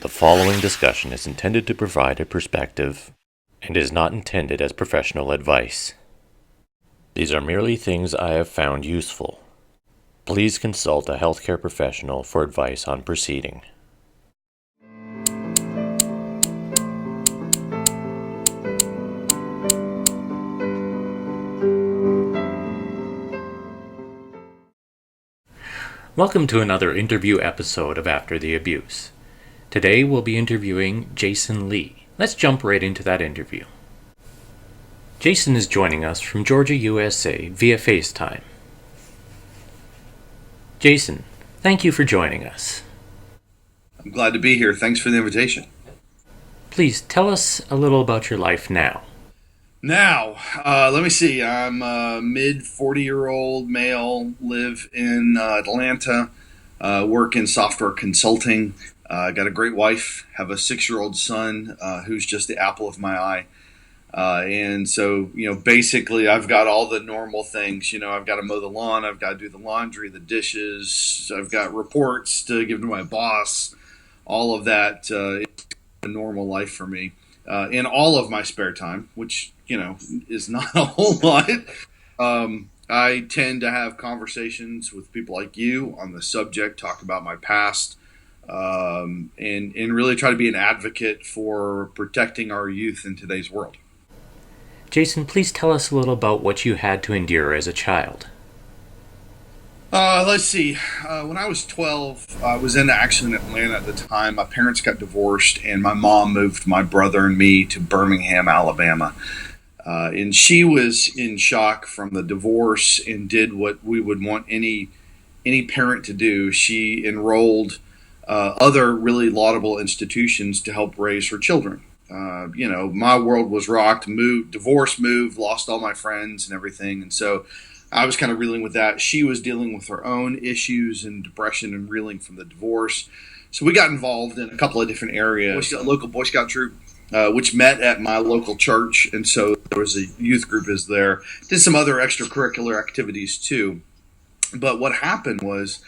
The following discussion is intended to provide a perspective and is not intended as professional advice. These are merely things I have found useful. Please consult a healthcare professional for advice on proceeding. Welcome to another interview episode of After the Abuse. Today we'll be interviewing Jason Lee. Let's jump right into that interview. Jason is joining us from Georgia, USA via FaceTime. Jason, thank you for joining us. I'm glad to be here. Thanks for the invitation. Please tell us a little about your life now. Now, let me see. I'm a mid-40-year-old male, live in Atlanta, work in software consulting. Got a great wife, have a 6-year-old son who's just the apple of my eye. And so, basically I've got all the normal things. I've got to mow the lawn, I've got to do the laundry, the dishes, I've got reports to give to my boss. All of that is a normal life for me. In all of my spare time, which, is not a whole lot, I tend to have conversations with people like you on the subject, talk about my past, and really try to be an advocate for protecting our youth in today's world. Jason, please tell us a little about what you had to endure as a child. Let's see. When I was 12, I was actually in Atlanta at the time. My parents got divorced, and my mom moved my brother and me to Birmingham, Alabama. And she was in shock from the divorce and did what we would want any parent to do. She enrolled other really laudable institutions to help raise her children. My world was rocked, moved, lost all my friends and everything. And so I was kind of reeling with that. She was dealing with her own issues and depression and reeling from the divorce. So we got involved in a couple of different areas. A local Boy Scout troop, which met at my local church. And so there was a youth group is there. Did some other extracurricular activities too. But what happened was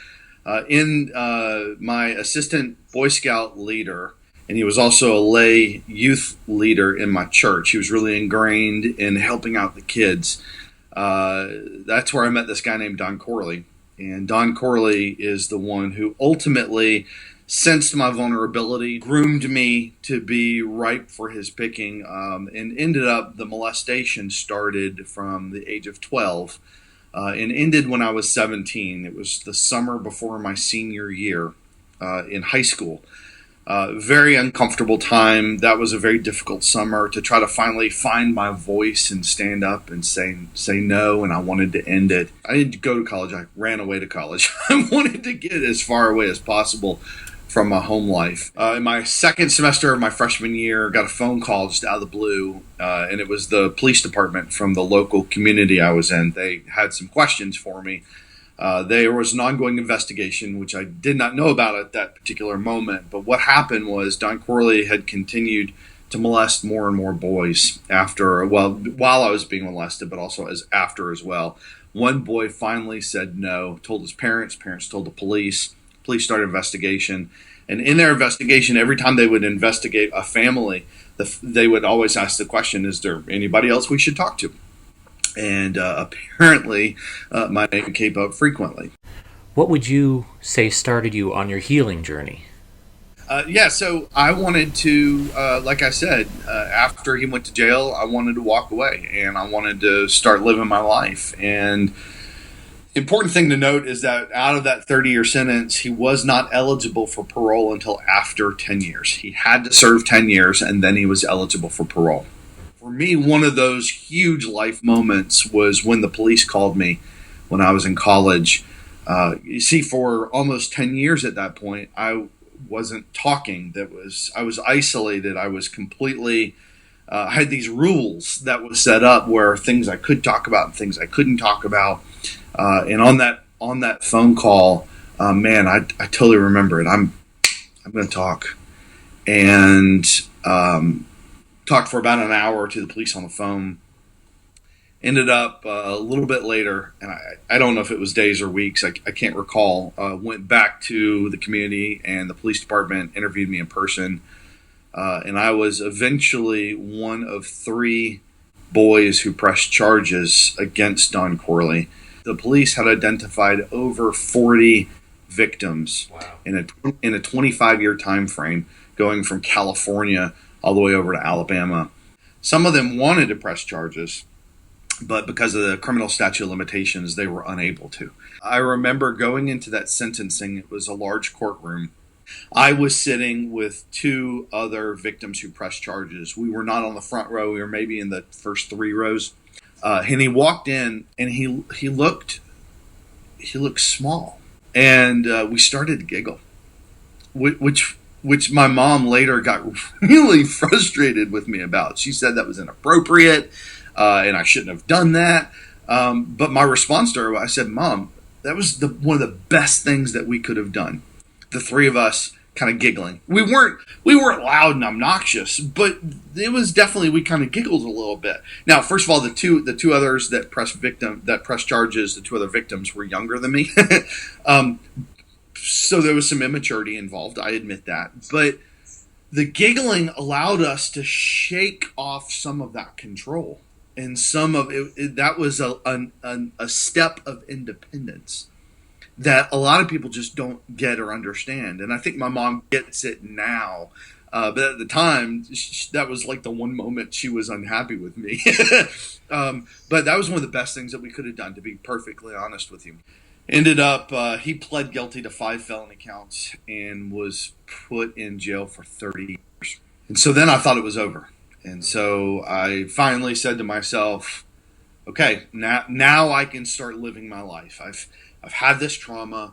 in my assistant Boy Scout leader, and he was also a lay youth leader in my church. He was really ingrained in helping out the kids. That's where I met this guy named Don Corley. And Don Corley is the one who ultimately sensed my vulnerability, groomed me to be ripe for his picking, and ended up, the molestation started from the age of 12 and ended when I was 17. It was the summer before my senior year in high school. Very uncomfortable time. That was a very difficult summer to try to finally find my voice and stand up and say no, and I wanted to end it. I didn't go to college. I ran away to college. I wanted to get as far away as possible from my home life. In my second semester of my freshman year, got a phone call just out of the blue, and it was the police department from the local community I was in. They had some questions for me. There was an ongoing investigation, which I did not know about at that particular moment. But what happened was Don Corley had continued to molest more and more boys while I was being molested, but also after as well. One boy finally said no, told his parents. Parents told the police. Police started investigation. And in their investigation, every time they would investigate a family, they would always ask the question, is there anybody else we should talk to? And apparently, my name came up frequently. What would you say started you on your healing journey? So I wanted to, like I said, after he went to jail, I wanted to walk away and I wanted to start living my life. And the important thing to note is that out of that 30-year sentence, he was not eligible for parole until after 10 years. He had to serve 10 years and then he was eligible for parole. For me, one of those huge life moments was when the police called me when I was in college. You see, for almost 10 years at that point, I wasn't talking. I was isolated. I was completely, I had these rules that was set up where things I could talk about and things I couldn't talk about. And on that phone call, I totally remember it. I'm going to talk. And talked for about an hour to the police on the phone. Ended up a little bit later, and I don't know if it was days or weeks, I can't recall, went back to the community, and the police department interviewed me in person. And I was eventually one of 3 boys who pressed charges against Don Corley. The police had identified over 40 victims. Wow. in a 25-year time frame, going from California all the way over to Alabama. Some of them wanted to press charges, but because of the criminal statute of limitations, they were unable to. I remember going into that sentencing. It was a large courtroom. I was sitting with 2 other victims who pressed charges. We were not on the front row. We were maybe in the first 3 rows. And he walked in, and he looked small, and we started to giggle, which my mom later got really frustrated with me about. She said that was inappropriate, and I shouldn't have done that. But my response to her, I said, "Mom, that was one of the best things that we could have done." The 3 of us kind of giggling. We weren't loud and obnoxious, but it was definitely, we kind of giggled a little bit. Now, first of all, the two others that pressed charges, the 2 other victims were younger than me. So there was some immaturity involved. I admit that, but the giggling allowed us to shake off some of that control, and some of it that was a step of independence that a lot of people just don't get or understand. And I think my mom gets it now. But at the time, that was like the one moment she was unhappy with me. But that was one of the best things that we could have done, to be perfectly honest with you. Ended up, he pled guilty to 5 felony counts and was put in jail for 30 years. And so then I thought it was over. And so I finally said to myself, okay, now I can start living my life. I've had this trauma.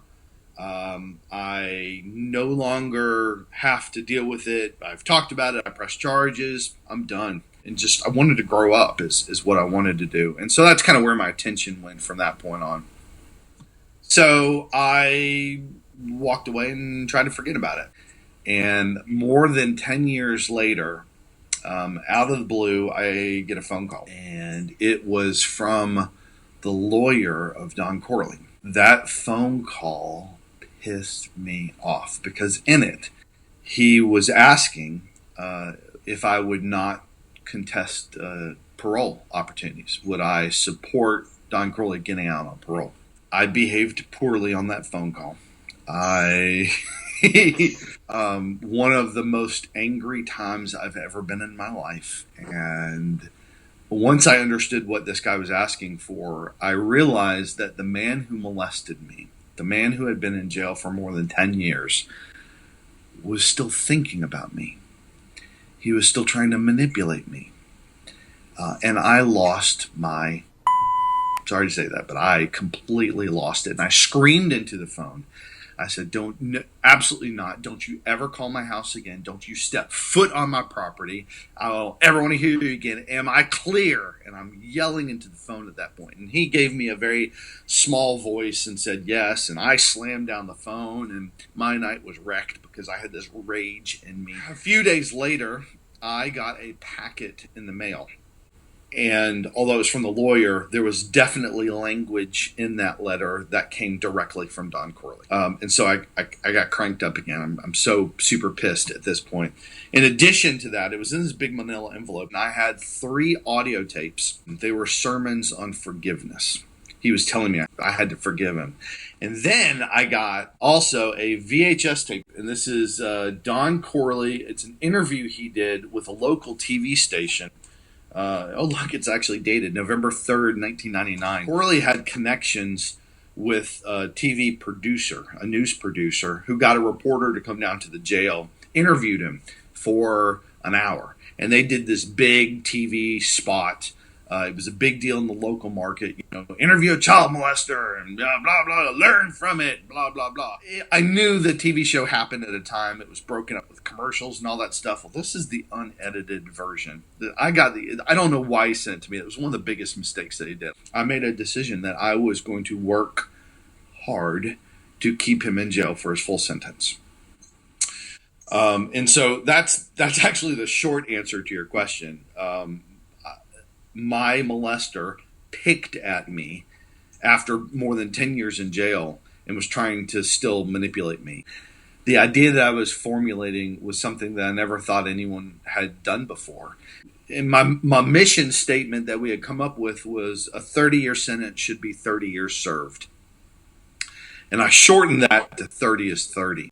I no longer have to deal with it. I've talked about it. I pressed charges. I'm done. And I wanted to grow up is what I wanted to do. And so that's kind of where my attention went from that point on. So I walked away and tried to forget about it. And more than 10 years later, out of the blue, I get a phone call. And it was from the lawyer of Don Corley. That phone call pissed me off, because in it, he was asking if I would not contest parole opportunities. Would I support Don Corley getting out on parole? I behaved poorly on that phone call. One of the most angry times I've ever been in my life. And once I understood what this guy was asking for, I realized that the man who molested me, the man who had been in jail for more than 10 years, was still thinking about me. He was still trying to manipulate me. And I lost my... Sorry to say that, but I completely lost it. And I screamed into the phone. I said, absolutely not. Don't you ever call my house again. Don't you step foot on my property. I don't ever want to hear you again. Am I clear? And I'm yelling into the phone at that point. And he gave me a very small voice and said yes. And I slammed down the phone, and my night was wrecked because I had this rage in me. A few days later, I got a packet in the mail. And although it was from the lawyer, there was definitely language in that letter that came directly from Don Corley. And so I got cranked up again. I'm so super pissed at this point. In addition to that, it was in this big manila envelope, and I had 3 audio tapes. They were sermons on forgiveness. He was telling me I had to forgive him. And then I got also a VHS tape, and this is Don Corley. It's an interview he did with a local TV station. Look, it's actually dated November 3rd, 1999. Corley had connections with a TV producer, a news producer, who got a reporter to come down to the jail, interviewed him for an hour. And they did this big TV spot. It was a big deal in the local market. Interview a child molester and blah, blah, blah, learn from it, blah, blah, blah. I knew the TV show happened at a time. It was broken up with commercials and all that stuff. Well, this is the unedited version. I don't know why he sent it to me. It was one of the biggest mistakes that he did. I made a decision that I was going to work hard to keep him in jail for his full sentence. And so that's actually the short answer to your question. My molester picked at me after more than 10 years in jail and was trying to still manipulate me. The idea that I was formulating was something that I never thought anyone had done before. And my mission statement that we had come up with was a 30-year sentence should be 30 years served. And I shortened that to 30 is 30.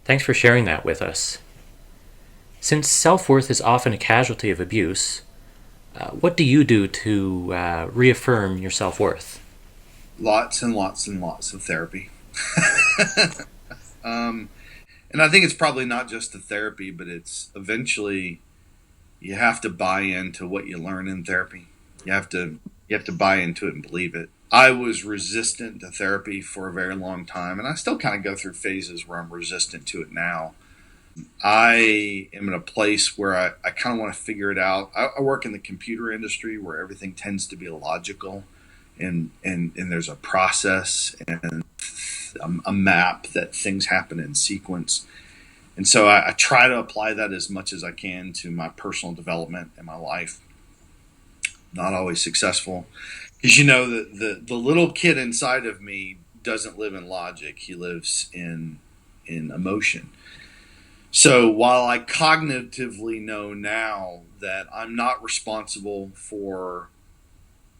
Thanks for sharing that with us. Since self-worth is often a casualty of abuse, what do you do to reaffirm your self-worth? Lots and lots and lots of therapy. And I think it's probably not just the therapy, but it's eventually you have to buy into what you learn in therapy. You have to buy into it and believe it. I was resistant to therapy for a very long time, and I still kind of go through phases where I'm resistant to it now. I am in a place where I kind of want to figure it out. I work in the computer industry where everything tends to be logical, and there's a process and a map that things happen in sequence. And so I try to apply that as much as I can to my personal development and my life. Not always successful, because the little kid inside of me doesn't live in logic. He lives in emotion. So while I cognitively know now that I'm not responsible for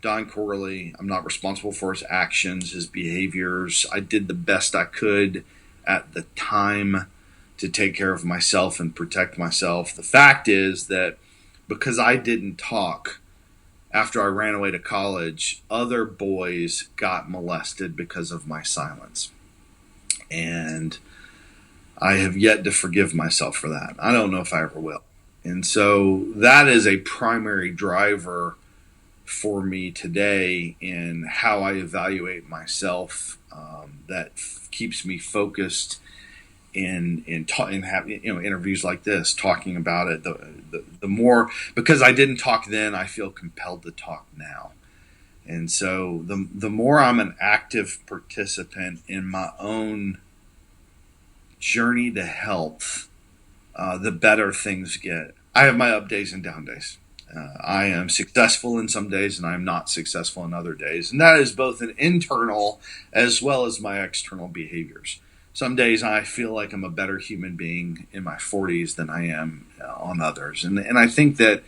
Don Corley, I'm not responsible for his actions, his behaviors. I did the best I could at the time to take care of myself and protect myself. The fact is that because I didn't talk after I ran away to college, other boys got molested because of my silence. And I have yet to forgive myself for that. I don't know if I ever will. And so that is a primary driver for me today in how I evaluate myself. That keeps me focused in having interviews like this, talking about it. The more, because I didn't talk then, I feel compelled to talk now. And so the more I'm an active participant in my own journey to health, the better things get. I have my up days and down days. I am successful in some days and I'm not successful in other days. And that is both an internal as well as my external behaviors. Some days I feel like I'm a better human being in my 40s than I am on others. And I think that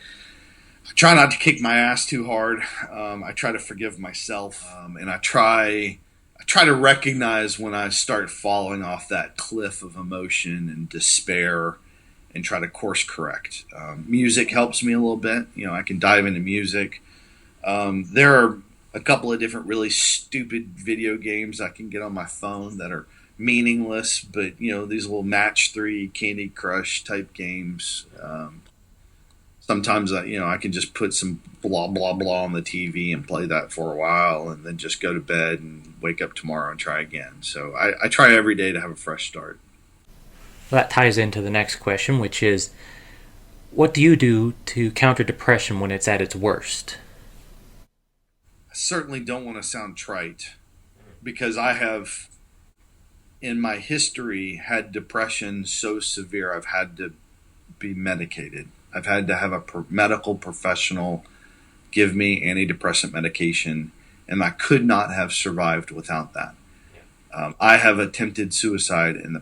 I try not to kick my ass too hard. I try to forgive myself. And I try to recognize when I start falling off that cliff of emotion and despair, and try to course correct. Music helps me a little bit. I can dive into music. There are a couple of different really stupid video games I can get on my phone that are meaningless, but these little match 3 Candy Crush type games. Sometimes I can just put some blah blah blah on the TV and play that for a while, and then just go to bed and wake up tomorrow and try again. So I try every day to have a fresh start. Well, that ties into the next question, which is, what do you do to counter depression when it's at its worst? I certainly don't want to sound trite, because I have, in my history, had depression so severe I've had to be medicated. I've had to have a medical professional give me antidepressant medication, and I could not have survived without that. I have attempted suicide in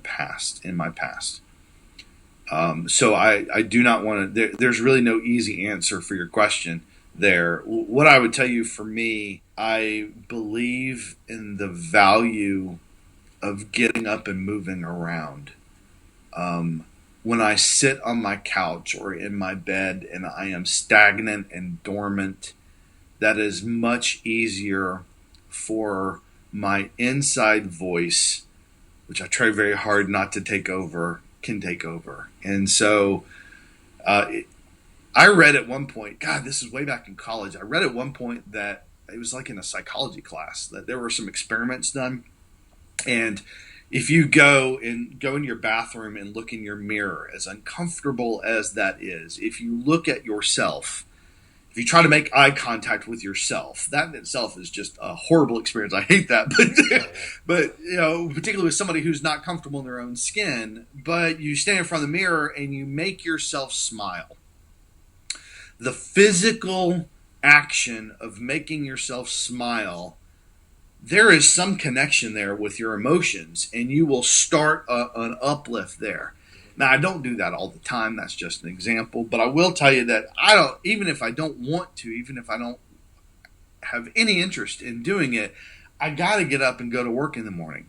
my past. So I do not want to, there's really no easy answer for your question there. What I would tell you, for me, I believe in the value of getting up and moving around. When I sit on my couch or in my bed and I am stagnant and dormant, that is much easier for my inside voice, which I try very hard not to take over, can take over. And so I read at one point, God, this is way back in college, I read at one point that it was like in a psychology class, that there were some experiments done. And if you go in your bathroom and look in your mirror, as uncomfortable as that is, if you look at yourself if you try to make eye contact with yourself, that in itself is just a horrible experience. I hate that, but particularly with somebody who's not comfortable in their own skin. But you stand in front of the mirror and you make yourself smile. The physical action of making yourself smile, there is some connection there with your emotions, and you will start an uplift there. Now, I don't do that all the time. That's just an example. But I will tell you that even if I don't want to, even if I don't have any interest in doing it, I got to get up and go to work in the morning.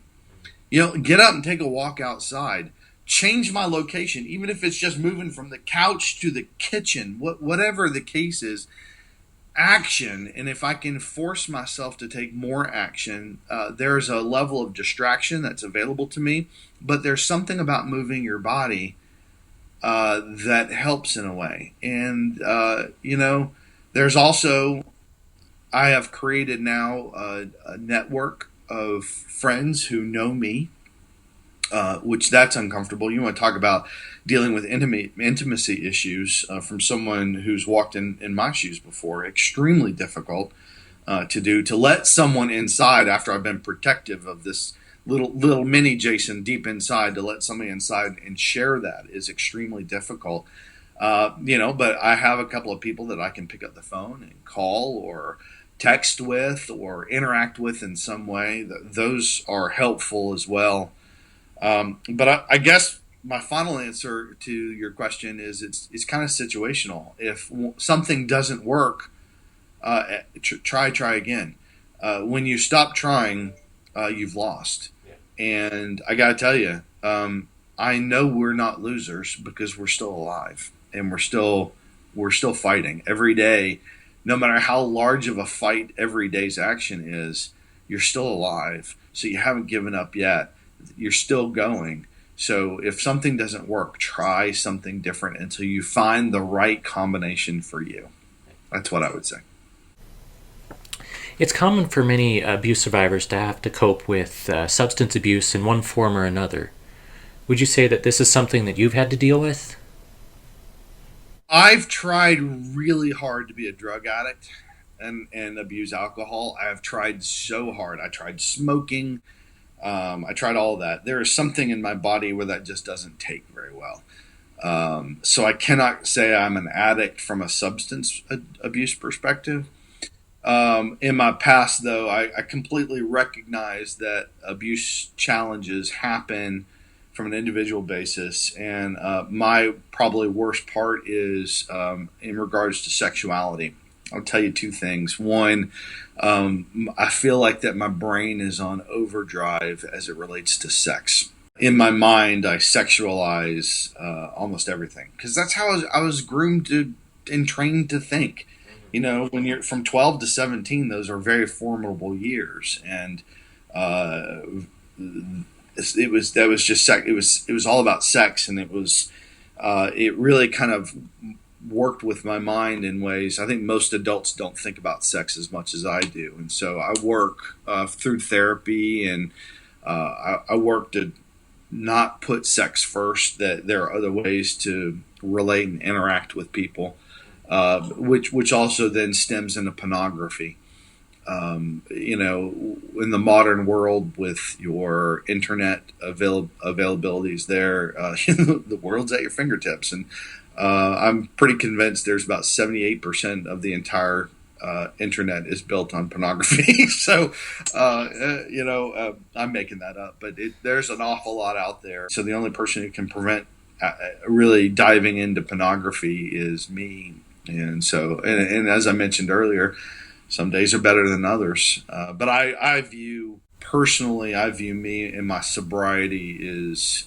Get up and take a walk outside. Change my location, even if it's just moving from the couch to the kitchen, whatever the case is. Action, and if I can force myself to take more action, there's a level of distraction that's available to me, but there's something about moving your body that helps in a way. And there's also, I have created now a network of friends who know me, which that's uncomfortable. You want to talk about dealing with intimacy issues from someone who's walked in my shoes before. Extremely difficult to do. To let someone inside after I've been protective of this little mini Jason deep inside, to let somebody inside and share that is extremely difficult. But I have a couple of people that I can pick up the phone and call or text with or interact with in some way. Those are helpful as well. But I guess my final answer to your question is it's kind of situational. If something doesn't work, try again. When you stop trying, you've lost. Yeah. And I got to tell you, I know we're not losers because we're still alive and we're still fighting every day. No matter how large of a fight every day's action is, you're still alive. So you haven't given up yet. You're still going. So if something doesn't work, try something different until you find the right combination for you. That's what I would say. It's common for many abuse survivors to have to cope with substance abuse in one form or another. Would you say that this is something that you've had to deal with? I've tried really hard to be a drug addict and abuse alcohol. I've tried so hard. I tried smoking. I tried all of that. There is something in my body where that just doesn't take very well. So I cannot say I'm an addict from a substance abuse perspective. In my past, though, I completely recognize that abuse challenges happen from an individual basis. And my probably worst part is in regards to sexuality. I'll tell you two things. One, I feel like that my brain is on overdrive as it relates to sex. In my mind, I sexualize almost everything because that's how I was groomed and trained to think. When you're from 12 to 17, those are very formidable years, and it was all about sex, and it really kind of worked with my mind in ways I think most adults don't think about sex as much as I do. And so I work through therapy, and I work to not put sex first, that there are other ways to relate and interact with people, which also then stems into pornography. In the modern world with your internet availabilities there, the world's at your fingertips. And I'm pretty convinced there's about 78% of the entire internet is built on pornography. So, I'm making that up, but there's an awful lot out there. So the only person who can prevent really diving into pornography is me. And so, and as I mentioned earlier, some days are better than others. But I view me and my sobriety is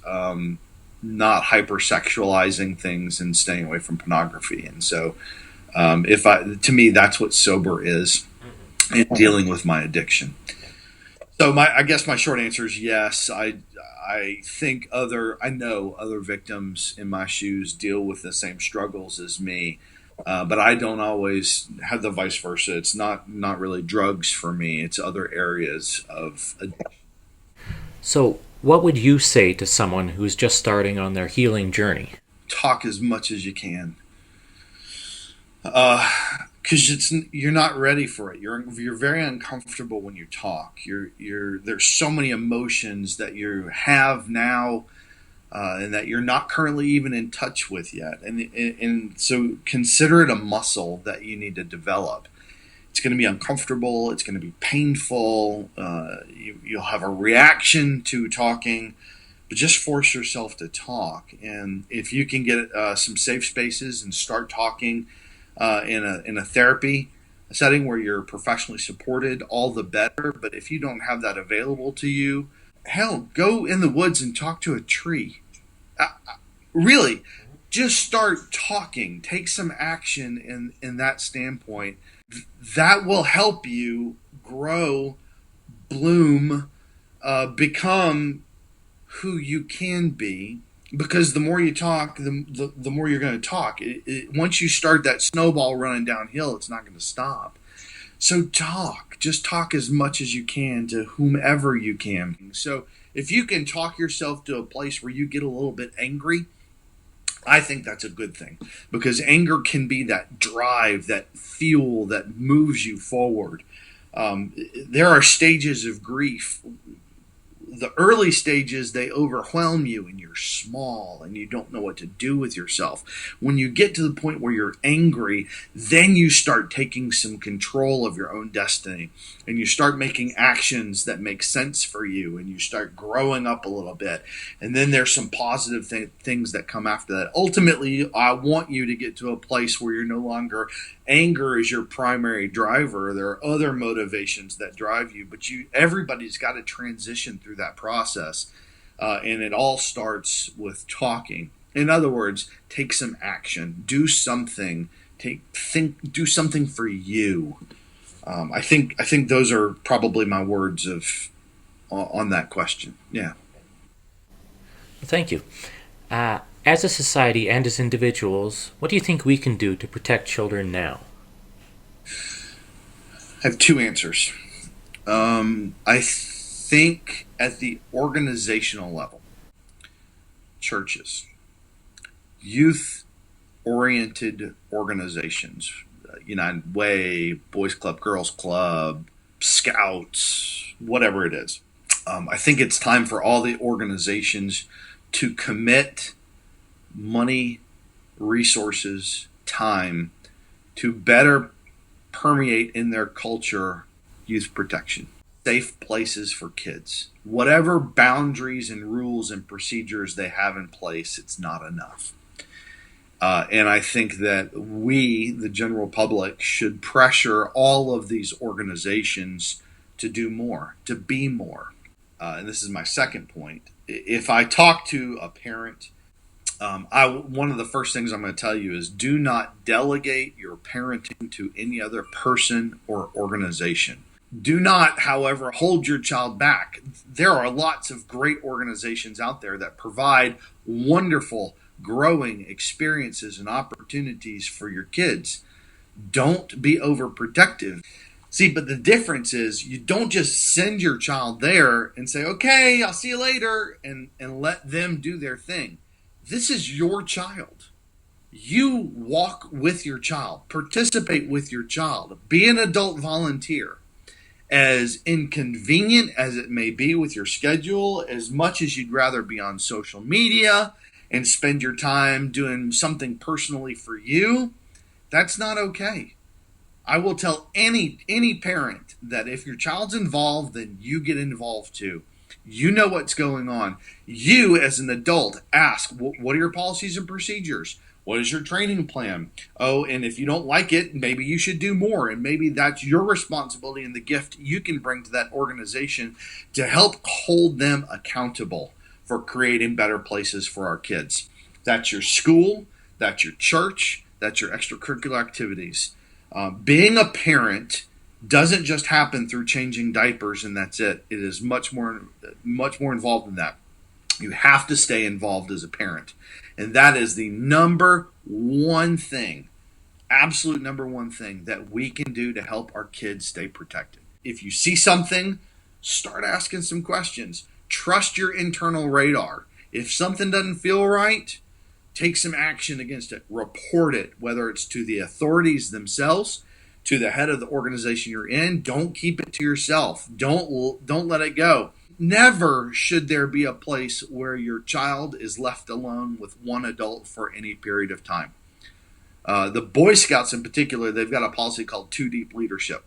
not hypersexualizing things and staying away from pornography. And so, to me, that's what sober is, in dealing with my addiction. So I guess my short answer is yes. I know other victims in my shoes deal with the same struggles as me. But I don't always have the vice versa. It's not really drugs for me. It's other areas of addiction. So what would you say to someone who's just starting on their healing journey? Talk as much as you can. because you're not ready for it. You're very uncomfortable when you talk. There's so many emotions that you have now, and that you're not currently even in touch with yet. And so consider it a muscle that you need to develop. It's going to be uncomfortable. It's going to be painful. You'll have a reaction to talking, but just force yourself to talk. And if you can get some safe spaces and start talking in a therapy setting where you're professionally supported, all the better. But if you don't have that available to you, hell, go in the woods and talk to a tree. Really, just start talking. Take some action in that standpoint. That will help you grow, bloom, become who you can be. Because the more you talk, the more you're going to talk. Once you start that snowball running downhill, it's not going to stop. So talk. Just talk as much as you can to whomever you can. So if you can talk yourself to a place where you get a little bit angry, I think that's a good thing. Because anger can be that drive, that fuel that moves you forward. There are stages of grief. The early stages, they overwhelm you and you're small and you don't know what to do with yourself. When you get to the point where you're angry, then you start taking some control of your own destiny and you start making actions that make sense for you and you start growing up a little bit. And then there's some positive things that come after that. Ultimately, I want you to get to a place where you're no longer anger is your primary driver. There are other motivations that drive you, but everybody's got to transition through that process, and it all starts with talking. In other words, take some action, do something, do something for you. I think those are probably my words on that question. Yeah. Thank you. As a society and as individuals, what do you think we can do to protect children now? I have two answers. I think at the organizational level, churches, youth-oriented organizations, United Way, Boys Club, Girls Club, Scouts, whatever it is. I think it's time for all the organizations to commit money, resources, time to better permeate in their culture youth protection, safe places for kids. Whatever boundaries and rules and procedures they have in place, it's not enough. And I think that we, the general public, should pressure all of these organizations to do more, to be more. And this is my second point. If I talk to a parent, one of the first things I'm going to tell you is do not delegate your parenting to any other person or organization. Do not, however, hold your child back. There are lots of great organizations out there that provide wonderful, growing experiences and opportunities for your kids. Don't be overprotective. See, but the difference is you don't just send your child there and say, okay, I'll see you later, and let them do their thing. This is your child. You walk with your child, participate with your child, be an adult volunteer. As inconvenient as it may be with your schedule, as much as you'd rather be on social media and spend your time doing something personally for you, that's not okay. I will tell any parent that if your child's involved, then you get involved too. You know what's going on. You, as an adult, ask, what are your policies and procedures? What is your training plan? Oh, and if you don't like it, maybe you should do more. And maybe that's your responsibility and the gift you can bring to that organization to help hold them accountable for creating better places for our kids. That's your school, that's your church, that's your extracurricular activities. Being a parent doesn't just happen through changing diapers and that's it. It is much more involved than that. You have to stay involved as a parent. And that is the number one thing, absolute number one thing that we can do to help our kids stay protected. If you see something, start asking some questions. Trust your internal radar. If something doesn't feel right, take some action against it. Report it, whether it's to the authorities themselves, to the head of the organization you're in. Don't keep it to yourself. Don't let it go. Never should there be a place where your child is left alone with one adult for any period of time. The Boy Scouts in particular, they've got a policy called 2 deep leadership.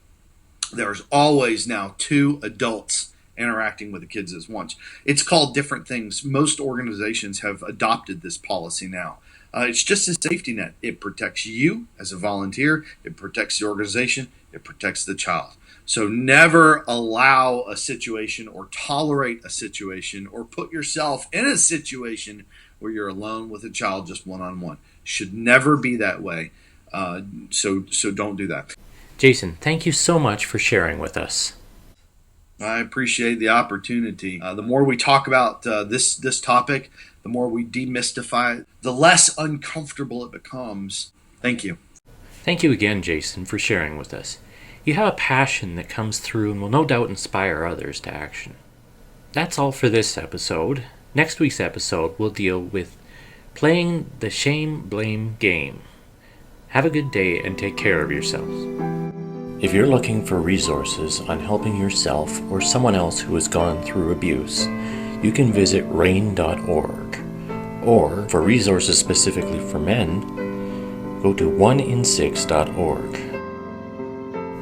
There's always now 2 adults interacting with the kids at once. It's called different things. Most organizations have adopted this policy now. It's just a safety net. It protects you as a volunteer. It protects the organization. It protects the child. So never allow a situation or tolerate a situation or put yourself in a situation where you're alone with a child just one-on-one. Should never be that way. So don't do that. Jason, thank you so much for sharing with us. I appreciate the opportunity. The more we talk about this topic, the more we demystify it, the less uncomfortable it becomes. Thank you. Thank you again, Jason, for sharing with us. You have a passion that comes through and will no doubt inspire others to action. That's all for this episode. Next week's episode will deal with playing the shame-blame game. Have a good day and take care of yourselves. If you're looking for resources on helping yourself or someone else who has gone through abuse, you can visit rain.org. Or, for resources specifically for men, go to oneinsix.org.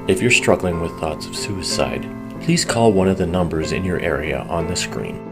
If you're struggling with thoughts of suicide, please call one of the numbers in your area on the screen.